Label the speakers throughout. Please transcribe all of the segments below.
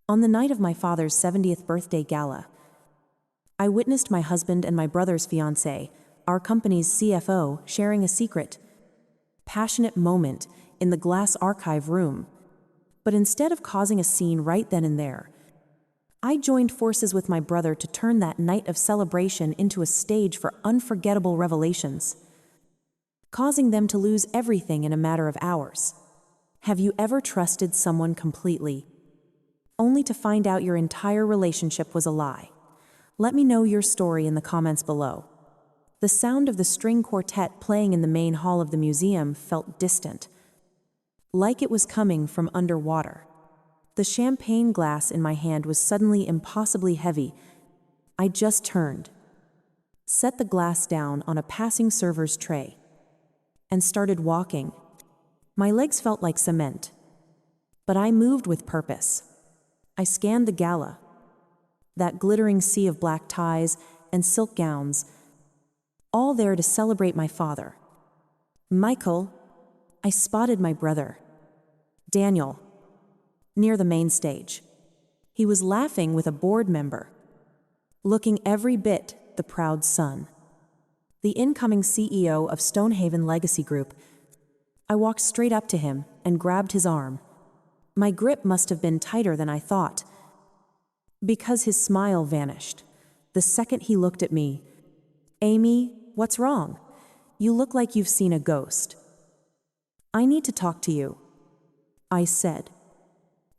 Speaker 1: On the night of my father's 70th birthday gala, I witnessed my husband and my brother's fiancée, our company's CFO, sharing a secret, passionate moment in the glass archive room. But instead of causing a scene right then and there, I joined forces with my brother to turn that night of celebration into a stage for unforgettable revelations, causing them to lose everything in a matter of hours. Have you ever trusted someone completely, only to find out your entire relationship was a lie? Let me know your story in the comments below. The sound of the string quartet playing in the main hall of the museum felt distant, like it was coming from underwater. The champagne glass in my hand was suddenly impossibly heavy. I just turned, set the glass down on a passing server's tray, and started walking. My legs felt like cement, but I moved with purpose. I scanned the gala, that glittering sea of black ties and silk gowns, all there to celebrate my father. Michael, I spotted my brother, Daniel, near the main stage. He was laughing with a board member, looking every bit the proud son, the incoming CEO of Stonehaven Legacy Group. I walked straight up to him and grabbed his arm. My grip must have been tighter than I thought, because his smile vanished the second he looked at me. "Amy, what's wrong? You look like you've seen a ghost." "I need to talk to you," I said,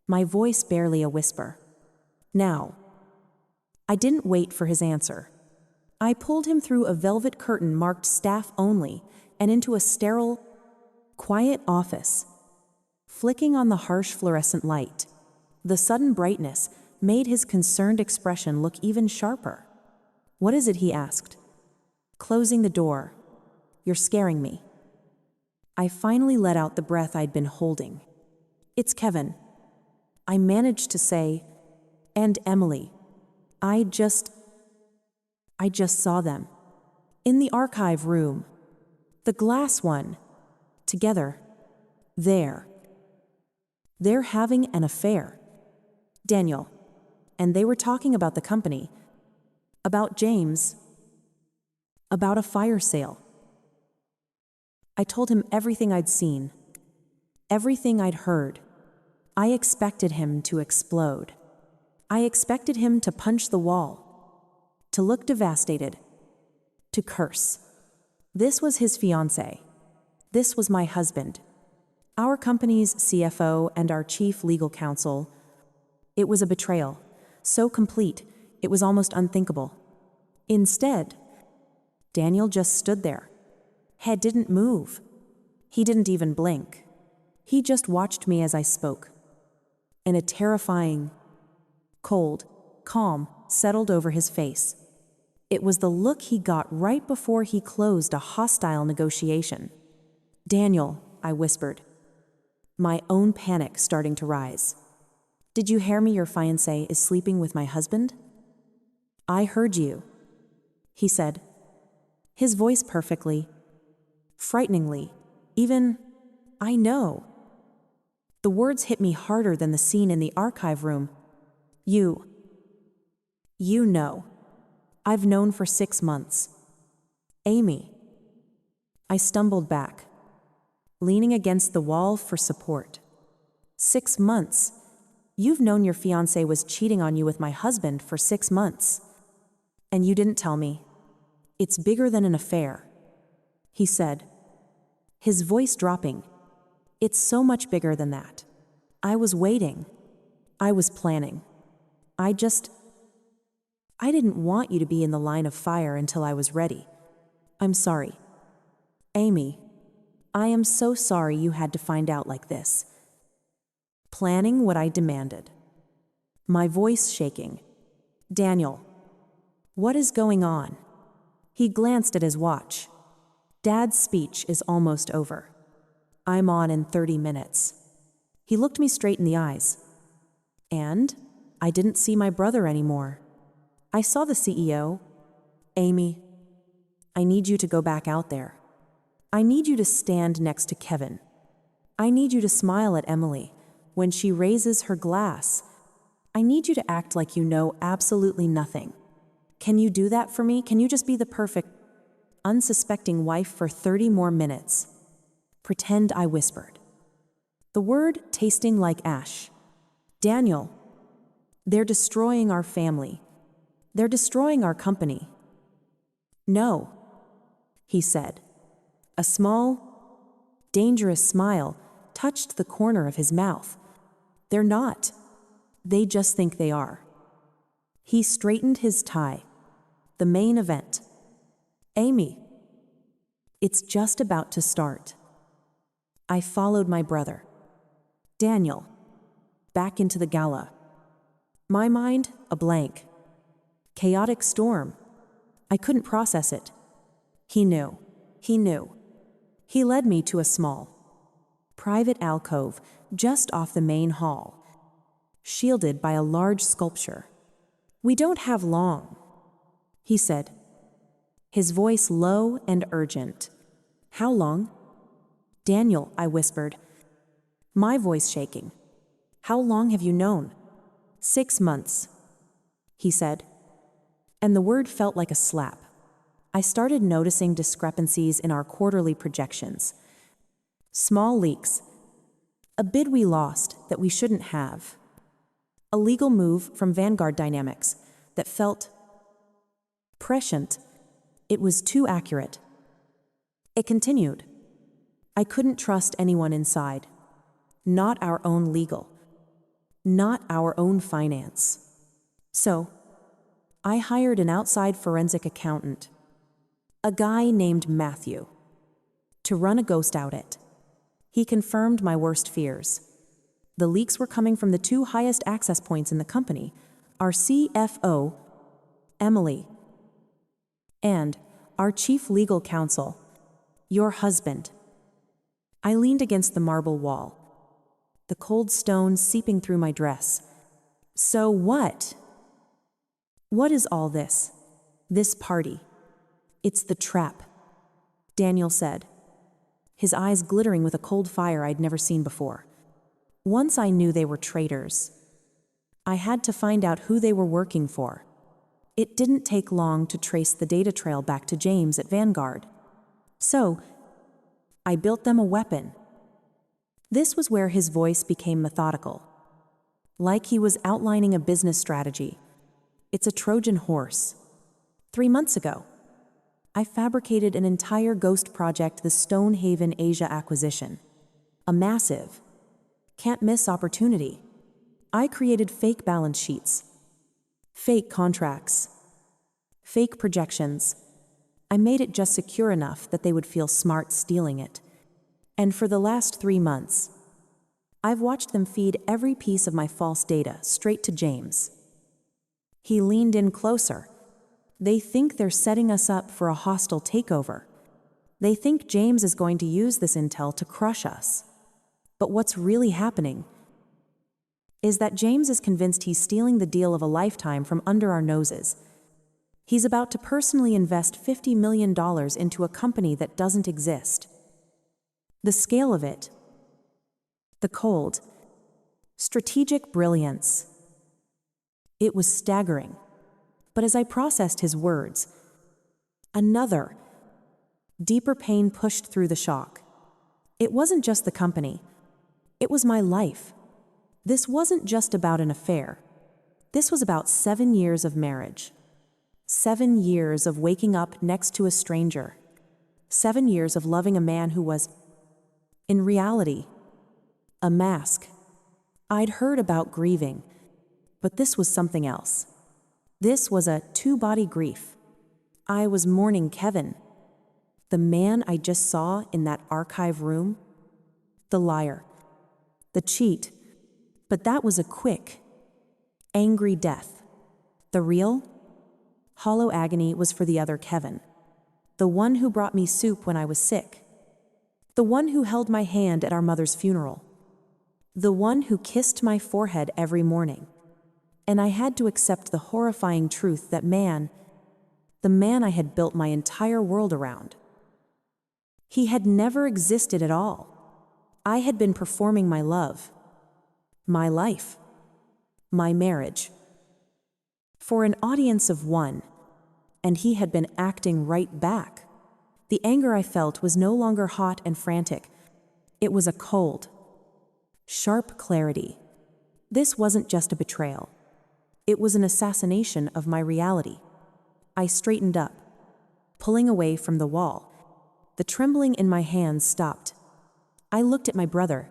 Speaker 1: my voice barely a whisper. "Now." I didn't wait for his answer. I pulled him through a velvet curtain marked staff only and into a sterile, quiet office, flicking on the harsh fluorescent light. The sudden brightness made his concerned expression look even sharper. "What is it?" he asked, closing the door. "You're scaring me." I finally let out the breath I'd been holding. "It's Kevin," I managed to say, "and Emily. I just saw them. In the archive room. The glass one. Together. There. They're having an affair. Daniel. And they were talking about the company. About James. About a fire sale." I told him everything I'd seen, everything I'd heard. I expected him to explode. I expected him to punch the wall, to look devastated, to curse. This was his fiancée. This was my husband, our company's CFO and our chief legal counsel. It was a betrayal, so complete, it was almost unthinkable. Instead, Daniel just stood there. Head didn't move. He didn't even blink. He just watched me as I spoke. And a terrifying, cold, calm settled over his face. It was the look he got right before he closed a hostile negotiation. "Daniel," I whispered, my own panic starting to rise. "Did you hear me? Your fiancé is sleeping with my husband?" "I heard you," he said, his voice perfectly, frighteningly, even, "I know." The words hit me harder than the scene in the archive room. You know. I've known for 6 months. Amy." I stumbled back, leaning against the wall for support. 6 months? You've known your fiancé was cheating on you with my husband for 6 months. And you didn't tell me. It's bigger than an affair, he said, his voice dropping. It's so much bigger than that. I was waiting. I was planning. I didn't want you to be in the line of fire until I was ready. I'm sorry. Amy, I am so sorry you had to find out like this. Planning what I demanded. My voice shaking. Daniel, what is going on? He glanced at his watch. Dad's speech is almost over. I'm on in 30 minutes. He looked me straight in the eyes. And I didn't see my brother anymore. I saw the CEO. Amy, I need you to go back out there. I need you to stand next to Kevin. I need you to smile at Emily when she raises her glass. I need you to act like you know absolutely nothing. Can you do that for me? Can you just be the perfect, unsuspecting wife for 30 more minutes? Pretend, I whispered. The word tasting like ash. Daniel, they're destroying our family. They're destroying our company. No, he said. A small, dangerous smile touched the corner of his mouth. They're not. They just think they are. He straightened his tie. The main event. Amy, it's just about to start. I followed my brother, Daniel, back into the gala. My mind, a blank. Chaotic storm. I couldn't process it. He knew. He knew. He led me to a small, private alcove just off the main hall, shielded by a large sculpture. We don't have long, he said, his voice low and urgent. How long? Daniel, I whispered, my voice shaking. How long have you known? 6 months, he said, and the word felt like a slap. I started noticing discrepancies in our quarterly projections. Small leaks. A bid we lost that we shouldn't have. A legal move from Vanguard Dynamics that felt prescient. It was too accurate. It continued. I couldn't trust anyone inside. Not our own legal. Not our own finance. So, I hired an outside forensic accountant, a guy named Matthew, to run a ghost audit. He confirmed my worst fears. The leaks were coming from the 2 highest access points in the company, our CFO, Emily, and our chief legal counsel, your husband. I leaned against the marble wall, the cold stone seeping through my dress. So what? What is all this? This party? It's the trap, Daniel said, his eyes glittering with a cold fire I'd never seen before. Once I knew they were traitors. I had to find out who they were working for. It didn't take long to trace the data trail back to James at Vanguard. So, I built them a weapon. This was where his voice became methodical, like he was outlining a business strategy. It's a Trojan horse. 3 months ago, I fabricated an entire ghost project, the Stonehaven Asia acquisition. A massive, can't-miss opportunity. I created fake balance sheets, fake contracts, fake projections. I made it just secure enough that they would feel smart stealing it. And for the last 3 months, I've watched them feed every piece of my false data straight to James. He leaned in closer. They think they're setting us up for a hostile takeover. They think James is going to use this intel to crush us. But what's really happening is that James is convinced he's stealing the deal of a lifetime from under our noses. He's about to personally invest $50 million into a company that doesn't exist. The scale of it, the cold, strategic brilliance. It was staggering. But as I processed his words, another, deeper pain pushed through the shock. It wasn't just the company. It was my life. This wasn't just about an affair. This was about 7 years of marriage. 7 years of waking up next to a stranger. 7 years of loving a man who was, in reality, a mask. I'd heard about grieving, but this was something else. This was a two-body grief. I was mourning Kevin, the man I just saw in that archive room, the liar, the cheat, but that was a quick, angry death. The real, hollow agony was for the other Kevin, the one who brought me soup when I was sick, the one who held my hand at our mother's funeral, the one who kissed my forehead every morning. And I had to accept the horrifying truth that the man I had built my entire world around, he had never existed at all. I had been performing my love, my life, My marriage. For an audience of one, and he had been acting right back. The anger I felt was no longer hot and frantic. It was a cold, sharp clarity. This wasn't just a betrayal. It was an assassination of my reality. I straightened up, pulling away from the wall. The trembling in my hands stopped. I looked at my brother,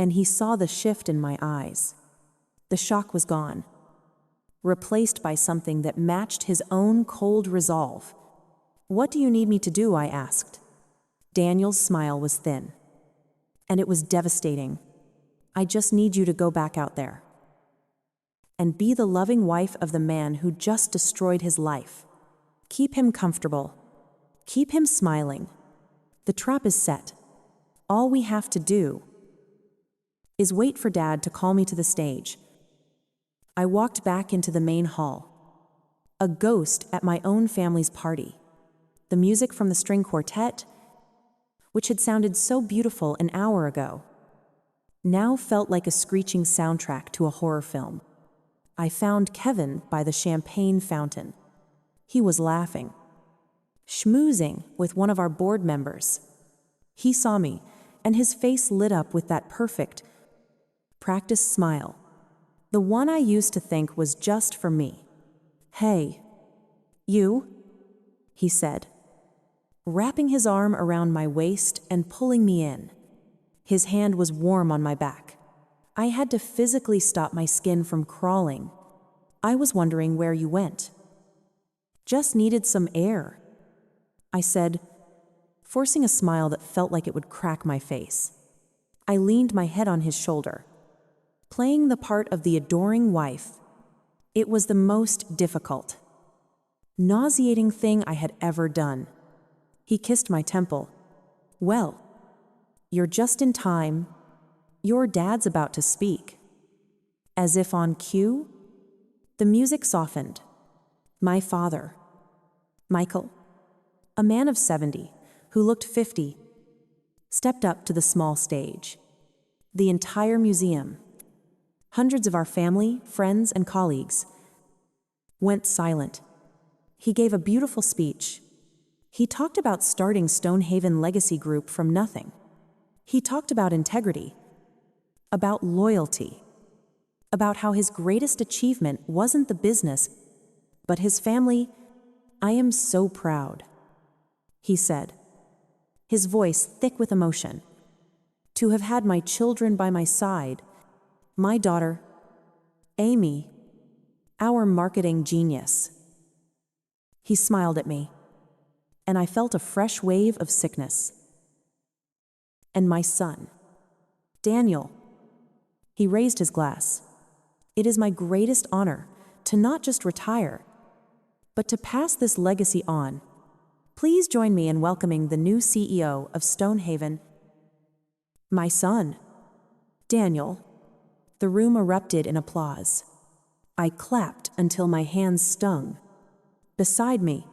Speaker 1: and he saw the shift in my eyes. The shock was gone, replaced by something that matched his own cold resolve. "What do you need me to do?" I asked. Daniel's smile was thin, and it was devastating. "I just need you to go back out there and be the loving wife of the man who just destroyed his life. Keep him comfortable. Keep him smiling. The trap is set. All we have to do is wait for Dad to call me to the stage." I walked back into the main hall, a ghost at my own family's party. The music from the string quartet, which had sounded so beautiful an hour ago, now felt like a screeching soundtrack to a horror film. I found Kevin by the champagne fountain. He was laughing, schmoozing with one of our board members. He saw me, and his face lit up with that perfect, practiced smile, the one I used to think was just for me. "Hey, you," he said, wrapping his arm around my waist and pulling me in. His hand was warm on my back. I had to physically stop my skin from crawling. "I was wondering where you went." "Just needed some air," I said, forcing a smile that felt like it would crack my face. I leaned my head on his shoulder, playing the part of the adoring wife. It was the most difficult, nauseating thing I had ever done. He kissed my temple. "Well, you're just in time. Your dad's about to speak." As if on cue, the music softened. My father, Michael, a man of 70, who looked 50, stepped up to the small stage. The entire museum, hundreds of our family, friends, and colleagues, went silent. He gave a beautiful speech. He talked about starting Stonehaven Legacy Group from nothing. He talked about integrity, about loyalty, about how his greatest achievement wasn't the business, but his family. "I am so proud," he said, his voice thick with emotion, "to have had my children by my side, my daughter, Amy, our marketing genius." He smiled at me, and I felt a fresh wave of sickness. "And my son, Daniel." He raised his glass. "It is my greatest honor to not just retire, but to pass this legacy on. Please join me in welcoming the new CEO of Stonehaven." "My son, Daniel." The room erupted in applause. I clapped until my hands stung. Beside me,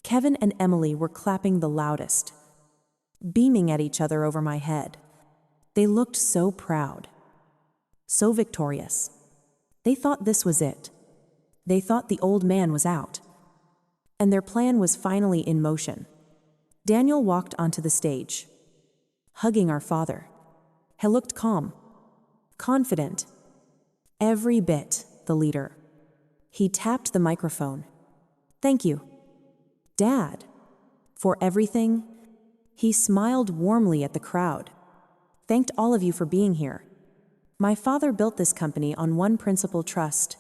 Speaker 1: Kevin and Emily were clapping the loudest, beaming at each other over my head. They looked so proud, so victorious. They thought this was it. They thought the old man was out, and their plan was finally in motion. Daniel walked onto the stage, hugging our father. He looked calm, confident, every bit the leader. He tapped the microphone. "Thank you, Dad, for everything." He smiled warmly at the crowd. "Thanked all of you for being here. My father built this company on one principle: trust.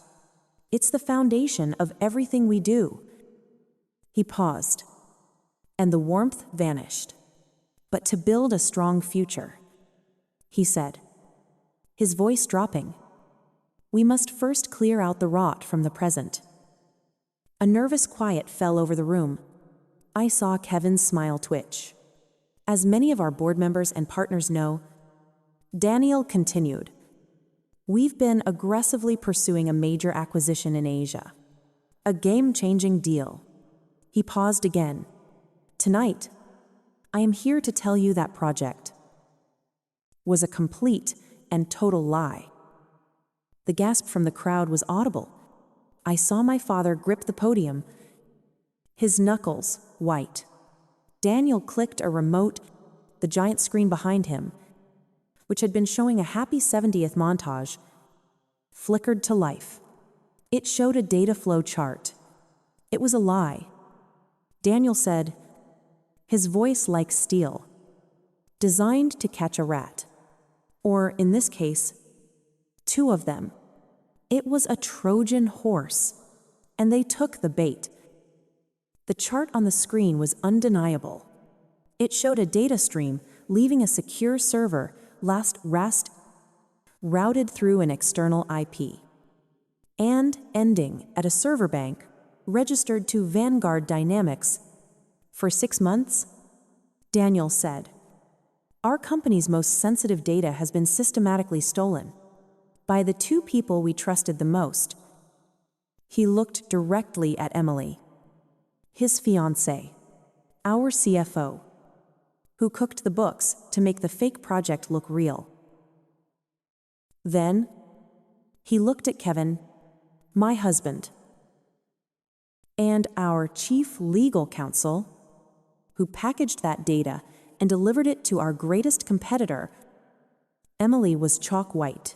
Speaker 1: It's the foundation of everything we do." He paused, and the warmth vanished. "But to build a strong future," he said, his voice dropping, "we must first clear out the rot from the present." A nervous quiet fell over the room. I saw Kevin's smile twitch. "As many of our board members and partners know," Daniel continued, "we've been aggressively pursuing a major acquisition in Asia. A game-changing deal." He paused again. "Tonight, I am here to tell you that project was a complete and total lie. The gasp from the crowd was audible. I saw my father grip the podium, his knuckles white. Daniel clicked a remote, the giant screen behind him, which had been showing a happy 70th montage, flickered to life. It showed a data flow chart. It was a lie. Daniel said, his voice like steel, designed to catch a rat. Or, in this case, two of them. It was a Trojan horse, and they took the bait. The chart on the screen was undeniable. It showed a data stream leaving a secure server routed through an external IP, and ending at a server bank registered to Vanguard Dynamics. For 6 months, Daniel said, our company's most sensitive data has been systematically stolen by the two people we trusted the most. He looked directly at Emily, his fiancée, our CFO, who cooked the books to make the fake project look real. Then, he looked at Kevin, my husband, and our chief legal counsel, who packaged that data and delivered it to our greatest competitor. Emily was chalk white.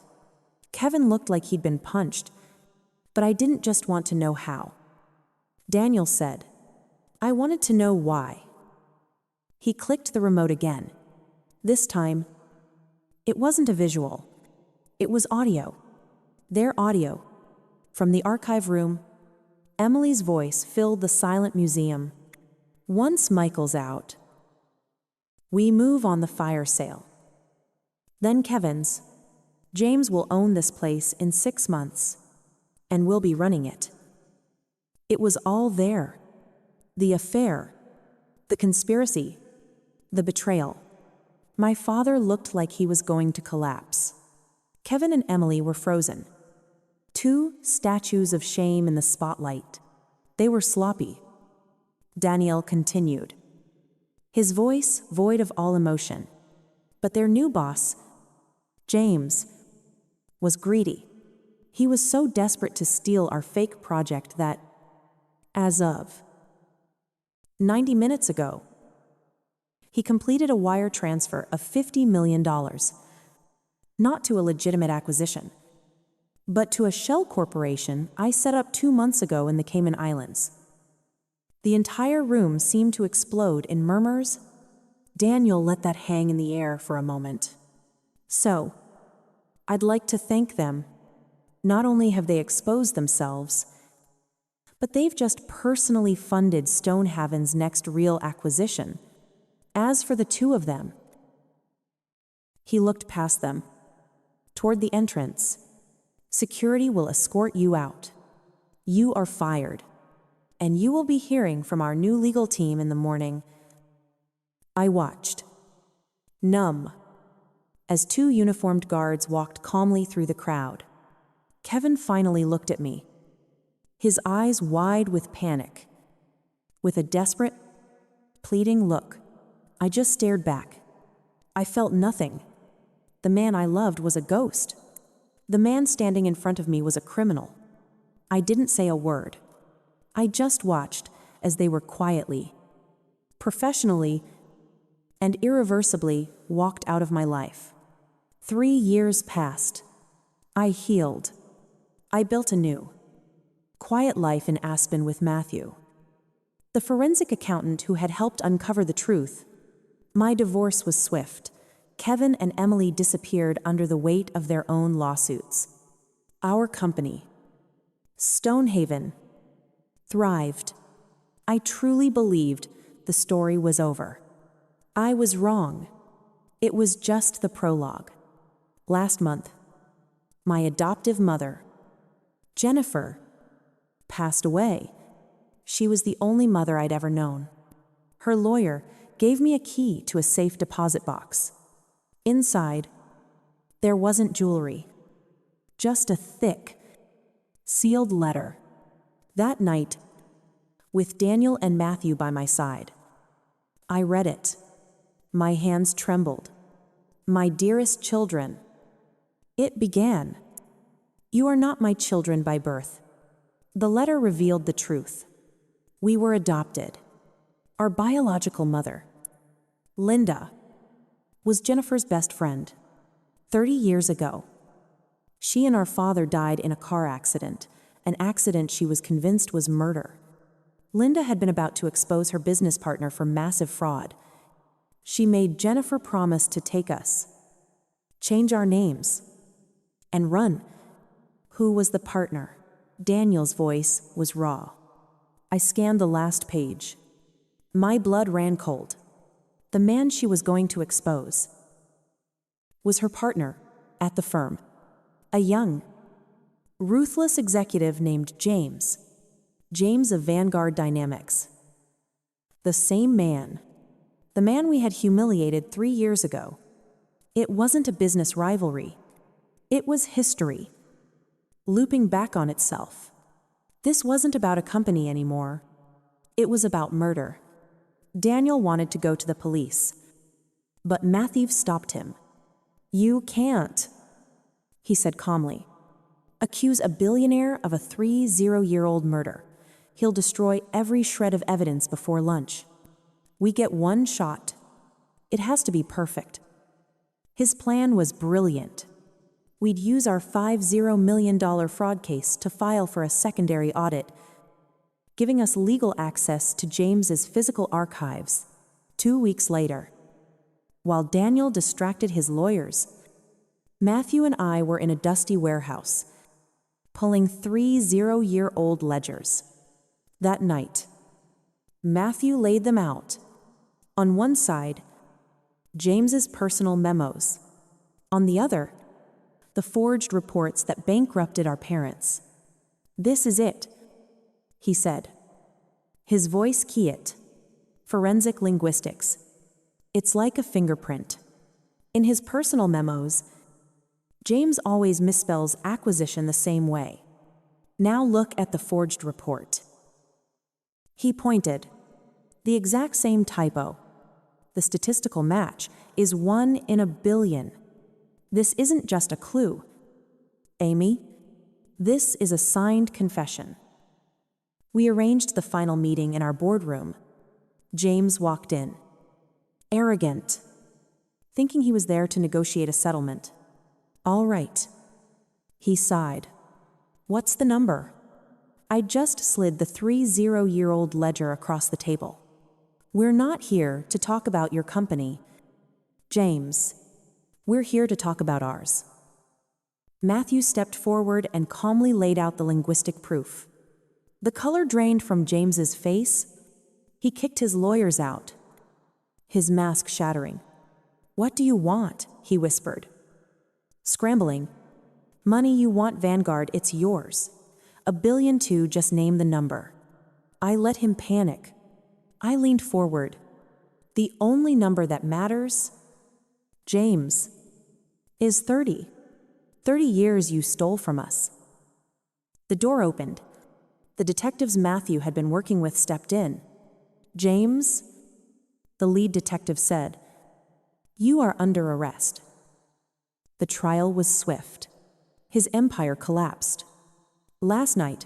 Speaker 1: Kevin looked like he'd been punched, but I didn't just want to know how. Daniel said, I wanted to know why. He clicked the remote again. This time, it wasn't a visual. It was audio. Their audio. From the archive room, Emily's voice filled the silent museum. Once Michael's out, we move on the fire sale. Then Kevin's. James will own this place in 6 months, and we'll be running it. It was all there. The affair, the conspiracy, the betrayal. My father looked like he was going to collapse. Kevin and Emily were frozen. Two statues of shame in the spotlight. They were sloppy. Daniel continued, his voice void of all emotion. But their new boss, James, was greedy. He was so desperate to steal our fake project that, as of 90 minutes ago, he completed a wire transfer of $50 million, not to a legitimate acquisition, but to a shell corporation I set up 2 months ago in the Cayman Islands. The entire room seemed to explode in murmurs. Daniel let that hang in the air for a moment. So, I'd like to thank them. Not only have they exposed themselves, but they've just personally funded Stonehaven's next real acquisition. As for the two of them, he looked past them, toward the entrance. Security will escort you out. You are fired, and you will be hearing from our new legal team in the morning. I watched, numb, as 2 uniformed guards walked calmly through the crowd. Kevin finally looked at me, his eyes wide with panic. With a desperate, pleading look, I just stared back. I felt nothing. The man I loved was a ghost. The man standing in front of me was a criminal. I didn't say a word. I just watched as they were quietly, professionally, and irreversibly walked out of my life. 3 years passed. I healed. I built a new, quiet life in Aspen with Matthew, the forensic accountant who had helped uncover the truth. My divorce was swift. Kevin and Emily disappeared under the weight of their own lawsuits. Our company, Stonehaven, thrived. I truly believed the story was over. I was wrong. It was just the prologue. Last month, my adoptive mother, Jennifer, passed away. She was the only mother I'd ever known. Her lawyer gave me a key to a safe deposit box. Inside, there wasn't jewelry, just a thick, sealed letter. That night, with Daniel and Matthew by my side, I read it. My hands trembled. My dearest children. It began. You are not my children by birth. The letter revealed the truth. We were adopted. Our biological mother, Linda, was Jennifer's best friend. 30 years ago, she and our father died in a car accident, an accident she was convinced was murder. Linda had been about to expose her business partner for massive fraud. She made Jennifer promise to take us, change our names, and run. Who was the partner? Daniel's voice was raw. I scanned the last page. My blood ran cold. The man she was going to expose was her partner at the firm, a young, ruthless executive named James of Vanguard Dynamics. The same man. The man we had humiliated 3 years ago. It wasn't a business rivalry. It was history, looping back on itself. This wasn't about a company anymore. It was about murder. Daniel wanted to go to the police, but Matthew stopped him. You can't, he said calmly. Accuse a billionaire of a 30-year-old murder. He'll destroy every shred of evidence before lunch. We get one shot. It has to be perfect. His plan was brilliant. We'd use our $50 million fraud case to file for a secondary audit, giving us legal access to James's physical archives. 2 weeks later, while Daniel distracted his lawyers, Matthew and I were in a dusty warehouse, pulling 30-year-old ledgers. That night, Matthew laid them out. On one side, James's personal memos. On the other, the forged reports that bankrupted our parents. This is it, he said. His voice quiet. Forensic linguistics. It's like a fingerprint. In his personal memos, James always misspells acquisition the same way. Now look at the forged report. He pointed. The exact same typo. The statistical match is 1 in a billion. This isn't just a clue. Amy, this is a signed confession. We arranged the final meeting in our boardroom. James walked in. Arrogant, thinking he was there to negotiate a settlement. All right. He sighed. What's the number? I just slid the 30-year-old ledger across the table. We're not here to talk about your company, James. We're here to talk about ours. Matthew stepped forward and calmly laid out the linguistic proof. The color drained from James's face. He kicked his lawyers out, his mask shattering. What do you want? He whispered. Scrambling. Money you want, Vanguard, it's yours. $1.2 billion, just name the number. I let him panic. I leaned forward. The only number that matters, James, is 30. 30 years you stole from us. The door opened. The detectives Matthew had been working with stepped in. James, the lead detective said, you are under arrest. The trial was swift. His empire collapsed. Last night,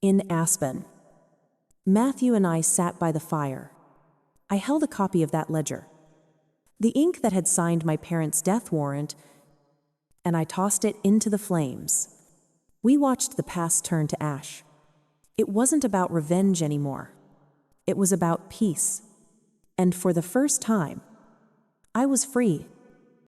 Speaker 1: in Aspen, Matthew and I sat by the fire. I held a copy of that ledger, the ink that had signed my parents' death warrant, and I tossed it into the flames. We watched the past turn to ash. It wasn't about revenge anymore. It was about peace. And for the first time, I was free.